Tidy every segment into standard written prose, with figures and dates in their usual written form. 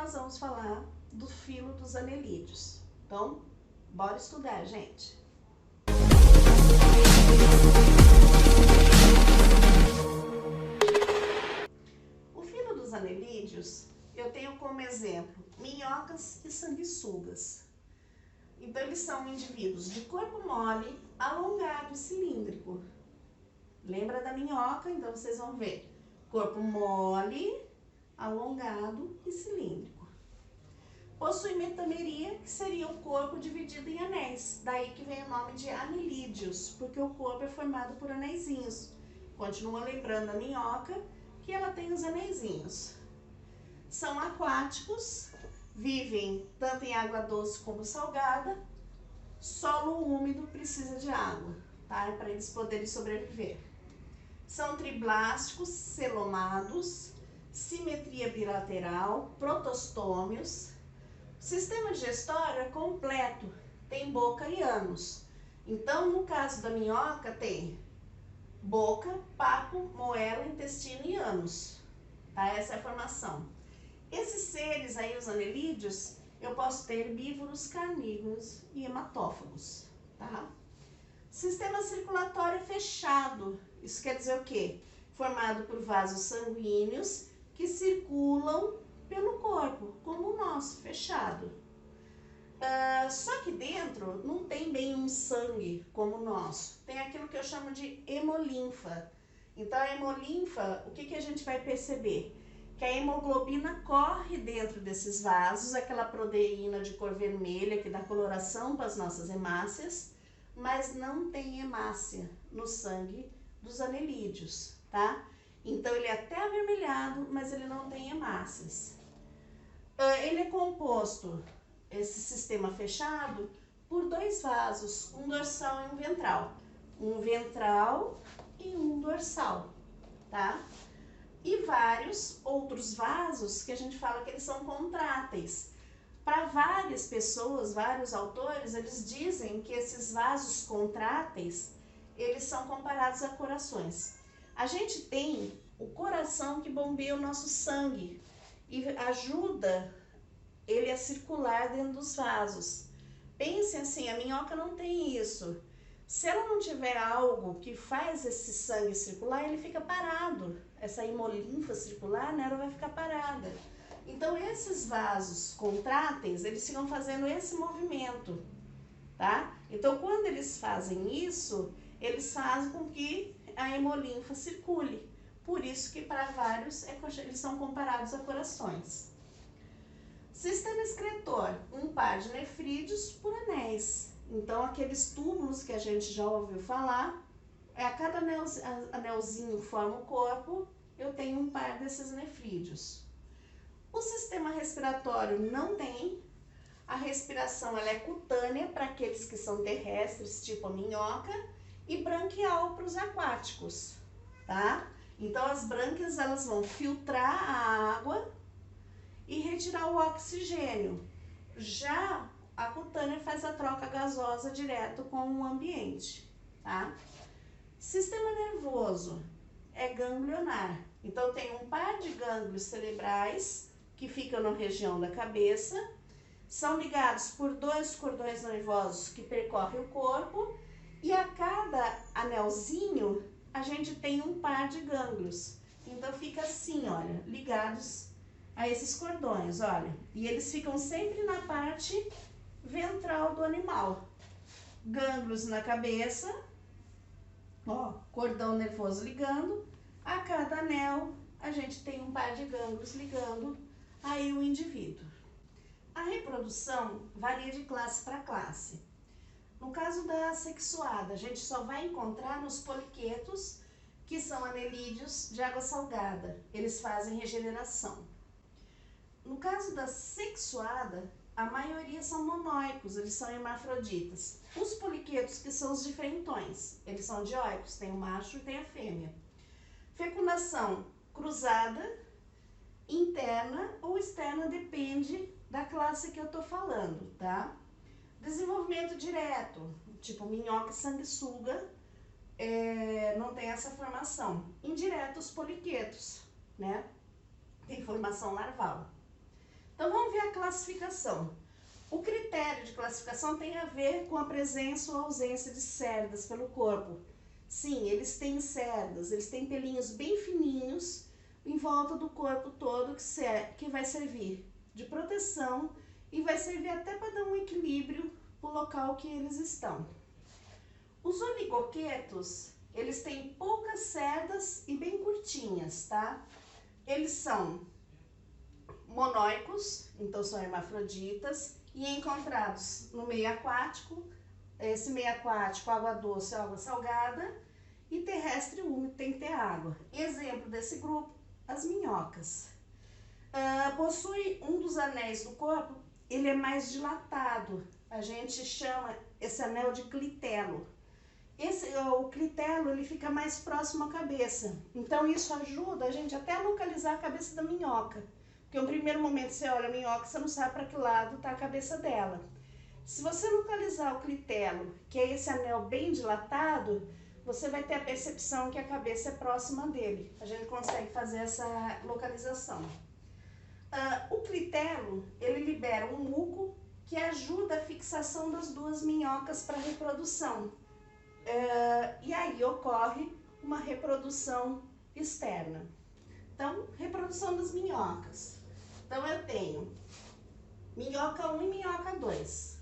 nós vamos falar do filo dos anelídeos. Então, bora estudar, gente! O filo dos anelídeos, eu tenho como exemplo minhocas e sanguessugas. Então, eles são indivíduos de corpo mole, alongado e cilíndrico. Lembra da minhoca? Então, vocês vão ver corpo mole, alongado e cilíndrico. Possui metameria, que seria o corpo dividido em anéis. Daí que vem o nome de anelídeos, porque o corpo é formado por anéisinhos. Continua lembrando a minhoca, que ela tem os anéisinhos. São aquáticos, vivem tanto em água doce como salgada. Solo úmido precisa de água, tá? Para eles poderem sobreviver. São triblásticos, celomados, simetria bilateral, protostômios. O sistema digestório é completo, tem boca e ânus. Então, no caso da minhoca, tem boca, papo, moela, intestino e ânus. Tá? Essa é a formação. Esses seres aí, os anelídeos, eu posso ter herbívoros, carnívoros e hematófagos. Tá? Sistema circulatório fechado. Isso quer dizer o quê? Formado por vasos sanguíneos que circulam pelo corpo, como o nosso, fechado. Só que dentro não tem bem um sangue como o nosso. Tem aquilo que eu chamo de hemolinfa. Então, a hemolinfa, o que a gente vai perceber? Que a hemoglobina corre dentro desses vasos, aquela proteína de cor vermelha que dá coloração para as nossas hemácias, mas não tem hemácia no sangue dos anelídeos, tá? Então, ele é até avermelhado, mas ele não tem hemácias. Ele é composto, esse sistema fechado, por dois vasos, um dorsal e um ventral. Um ventral e um dorsal, tá? E vários outros vasos que a gente fala que eles são contráteis. Para várias pessoas, vários autores, eles dizem que esses vasos contráteis, eles são comparados a corações. A gente tem o coração que bombeia o nosso sangue e ajuda ele a circular dentro dos vasos. Pensem assim, a minhoca não tem isso. Se ela não tiver algo que faz esse sangue circular, ele fica parado. Essa hemolinfa circular, né, ela vai ficar parada. Então, esses vasos contráteis, eles ficam fazendo esse movimento, tá? Então, quando eles fazem isso, eles fazem com que a hemolinfa circule. Por isso que para vários, eles são comparados a corações. Sistema excretor, um par de nefrídeos por anéis. Então, aqueles túbulos que a gente já ouviu falar, a cada anelzinho forma o corpo, eu tenho um par desses nefrídeos. O sistema respiratório não tem. A respiração ela é cutânea para aqueles que são terrestres, tipo a minhoca, e branquial para os aquáticos, tá? Então, as brânquias elas vão filtrar a água e retirar o oxigênio. Já a cutânea faz a troca gasosa direto com o ambiente, tá? Sistema nervoso é ganglionar. Então, tem um par de gânglios cerebrais que ficam na região da cabeça, são ligados por dois cordões nervosos que percorrem o corpo e a cada anelzinho a gente tem um par de gânglios. Então, fica assim, olha, ligados a esses cordões, olha. E eles ficam sempre na parte ventral do animal. Gânglios na cabeça, ó, cordão nervoso ligando. A cada anel, a gente tem um par de gânglios ligando aí o indivíduo. A reprodução varia de classe para classe. No caso da assexuada, a gente só vai encontrar nos poliquetos, que são anelídeos de água salgada. Eles fazem regeneração. No caso da sexuada, a maioria são monóicos, eles são hermafroditas. Os poliquetos, que são os diferentões, eles são dioicos, tem o macho e tem a fêmea. Fecundação cruzada, interna ou externa, depende da classe que eu tô falando, tá? Desenvolvimento direto, tipo minhoca e sanguessuga, não tem essa formação. Indireto, os poliquetos, né? Tem formação larval. Então vamos ver a classificação. O critério de classificação tem a ver com a presença ou ausência de cerdas pelo corpo. Sim, eles têm cerdas, eles têm pelinhos bem fininhos em volta do corpo todo que vai servir de proteção e vai servir até para dar um equilíbrio para o local que eles estão. Os oligoquetos, eles têm poucas cerdas e bem curtinhas, tá? Eles são monóicos, então são hermafroditas, e encontrados no meio aquático, esse meio aquático, água doce, água salgada, e terrestre úmido, tem que ter água. Exemplo desse grupo, as minhocas. Possui um dos anéis do corpo, ele é mais dilatado, a gente chama esse anel de clitelo. O clitelo, ele fica mais próximo à cabeça, então isso ajuda a gente até a localizar a cabeça da minhoca. Porque no primeiro momento você olha a minhoca, você não sabe para que lado está a cabeça dela. Se você localizar o clitelo, que é esse anel bem dilatado, você vai ter a percepção que a cabeça é próxima dele. A gente consegue fazer essa localização. O clitelo, ele libera um muco que ajuda a fixação das duas minhocas para a reprodução. E aí ocorre uma reprodução externa. Então, reprodução das minhocas. Então, eu tenho minhoca 1 e minhoca 2.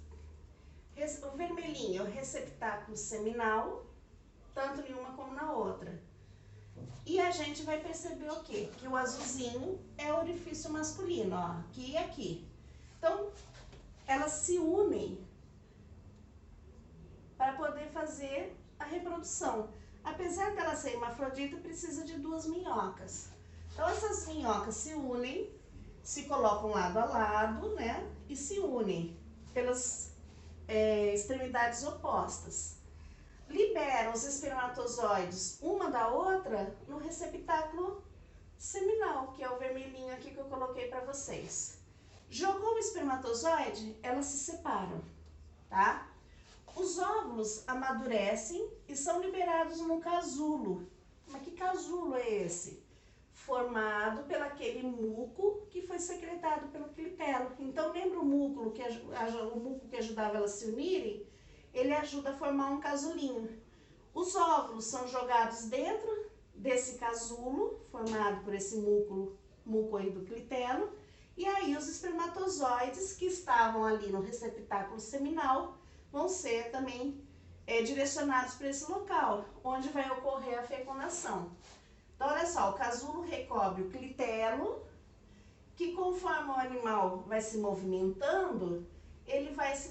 O vermelhinho é o receptáculo seminal, tanto em uma como na outra. E a gente vai perceber o quê? Que o azulzinho é o orifício masculino, ó, aqui e aqui. Então, elas se unem para poder fazer a reprodução. Apesar dela ser hermafrodita, precisa de duas minhocas. Então, essas minhocas se unem, se colocam lado a lado, né? E se unem pelas extremidades opostas. Liberam os espermatozoides uma da outra no receptáculo seminal, que é o vermelhinho aqui que eu coloquei para vocês. Jogou o espermatozoide, elas se separam, tá? Os óvulos amadurecem e são liberados no casulo. Mas que casulo é esse? Formado pelo aquele muco que foi secretado pelo clitelo. Então, lembra o muco que ajudava elas a se unirem? Ele ajuda a formar um casulinho. Os óvulos são jogados dentro desse casulo, formado por esse muco aí do clitelo, e aí os espermatozoides que estavam ali no receptáculo seminal vão ser também direcionados para esse local, onde vai ocorrer a fecundação. Então, olha só, o casulo recobre o clitelo, que conforme o animal vai se movimentando, ele vai se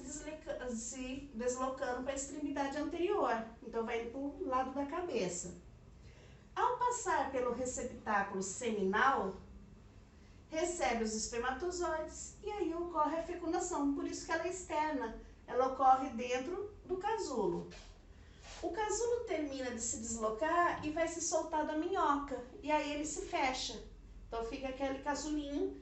deslocando para a extremidade anterior, então vai indo para o lado da cabeça. Ao passar pelo receptáculo seminal, recebe os espermatozoides e aí ocorre a fecundação, por isso que ela é externa, ela ocorre dentro do casulo. O casulo termina de se deslocar e vai se soltar da minhoca, e aí ele se fecha. Então fica aquele casulinho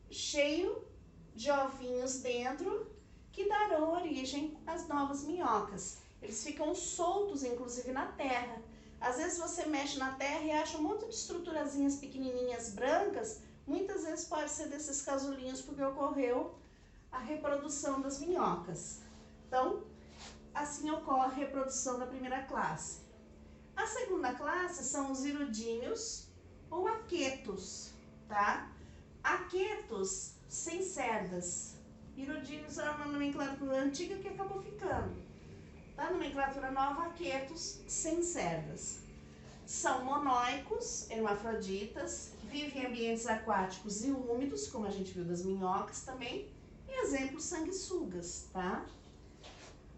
cheio de ovinhos dentro, que darão origem às novas minhocas. Eles ficam soltos, inclusive, na terra. Às vezes você mexe na terra e acha um monte de estruturazinhas pequenininhas brancas, muitas vezes pode ser desses casulinhos, porque ocorreu a reprodução das minhocas. Então, assim ocorre a reprodução da primeira classe. A segunda classe são os irudíneos ou aquetos, tá? Aquetos sem cerdas. Irudíneos é uma nomenclatura antiga que acabou ficando. Tá? Nomenclatura nova, aquetos sem cerdas. São monóicos, hermafroditas, vivem em ambientes aquáticos e úmidos, como a gente viu das minhocas também. E exemplo, sanguessugas, tá?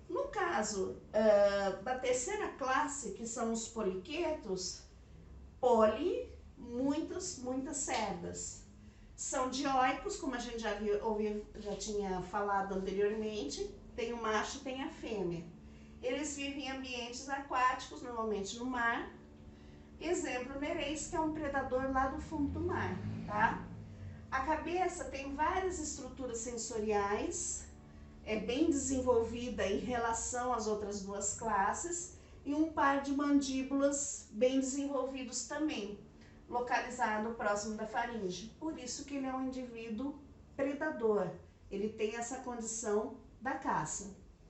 No caso da terceira classe, que são os poliquetos, muitas cerdas. São dioicos, como a gente já tinha falado anteriormente, tem o macho e tem a fêmea. Eles vivem em ambientes aquáticos, normalmente no mar. Exemplo, o nereis, que é um predador lá do fundo do mar, tá? A cabeça tem várias estruturas sensoriais, é bem desenvolvida em relação às outras duas classes, e um par de mandíbulas bem desenvolvidos também, localizado próximo da faringe. Por isso que ele é um indivíduo predador, ele tem essa condição da caça.